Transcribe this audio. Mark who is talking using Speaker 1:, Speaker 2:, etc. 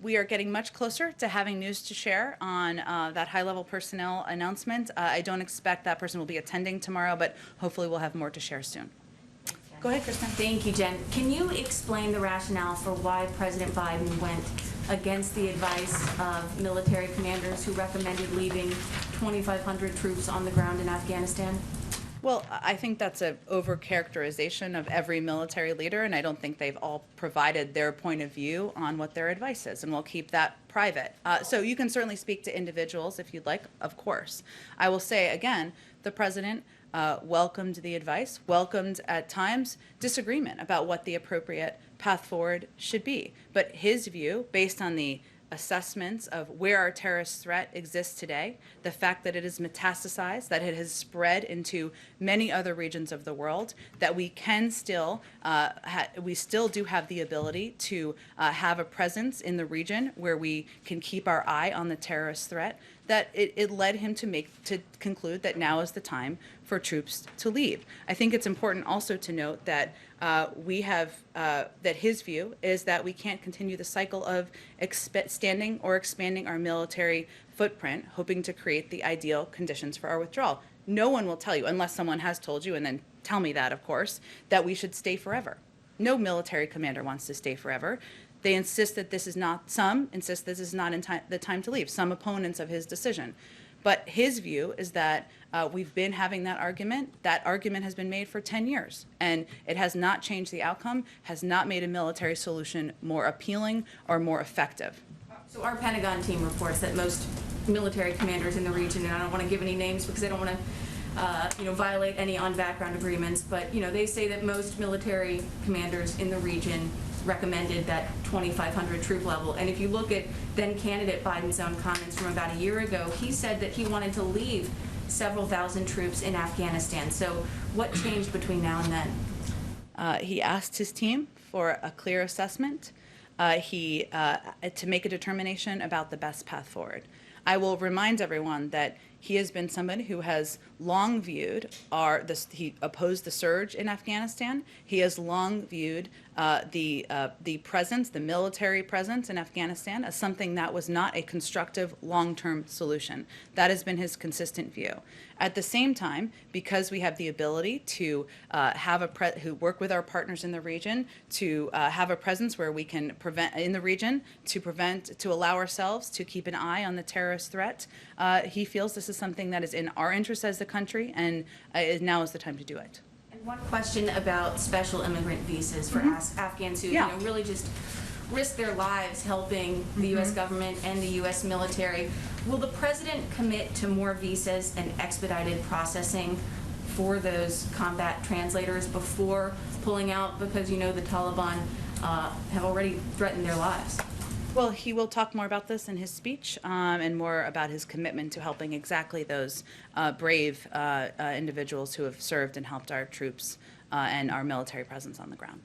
Speaker 1: We are getting much closer to having news to share on that high-level personnel announcement. I don't expect that person will be attending tomorrow, but hopefully we'll have more to share soon. Go ahead, Kristen.
Speaker 2: Thank you, Jen. Can you explain the rationale for why President Biden went against the advice of military commanders who recommended leaving 2,500 troops on the ground in Afghanistan?
Speaker 1: Well, I think that's an overcharacterization of every military leader, and I don't think they've all provided their point of view on what their advice is, and we'll keep that private. So you can certainly speak to individuals if you'd like, of course. I will say, again, the president welcomed the advice, welcomed at times disagreement about what the appropriate path forward should be. But his view, based on the assessments of where our terrorist threat exists today, the fact that it is metastasized, that it has spread into many other regions of the world, that we can still, we still do have the ability to have a presence in the region where we can keep our eye on the terrorist threat, that it led him to conclude that now is the time for troops to leave. I think it's important also to note that that his view is that we can't continue the cycle of extending or expanding our military footprint, hoping to create the ideal conditions for our withdrawal. No one will tell you, unless someone has told you, and then tell me that, of course, that we should stay forever. No military commander wants to stay forever. They insist that this is not, some insist this is not the time to leave, some opponents of his decision. But his view is that we've been having that argument. That argument has been made for 10 years, and it has not changed the outcome, has not made a military solution more appealing or more effective.
Speaker 2: So our Pentagon team reports that most military commanders in the region, and I don't want to give any names because I don't want to violate any on-background agreements, but they say that most military commanders in the region recommended that 2,500 troop level. And if you look at then candidate Biden's own comments from about a year ago, he said that he wanted to leave several thousand troops in Afghanistan. So what changed between now and then?
Speaker 1: He asked his team for a clear assessment to make a determination about the best path forward. I will remind everyone that he has been somebody who has long viewed he opposed the surge in Afghanistan. He has long viewed the presence, the military presence in Afghanistan as something that was not a constructive long-term solution. That has been his consistent view. At the same time, because we have the ability to work with our partners in the region to have a presence where we can to allow ourselves to keep an eye on the terrorist threat, he feels this is something that is in our interest as the country, and now is the time to do it.
Speaker 2: And one question about special immigrant visas for Afghans who really just risk their lives helping the U.S. government and the U.S. military. Will the president commit to more visas and expedited processing for those combat translators before pulling out, because the Taliban have already threatened their lives?
Speaker 1: Well, he will talk more about this in his speech and more about his commitment to helping exactly those brave individuals who have served and helped our troops and our military presence on the ground.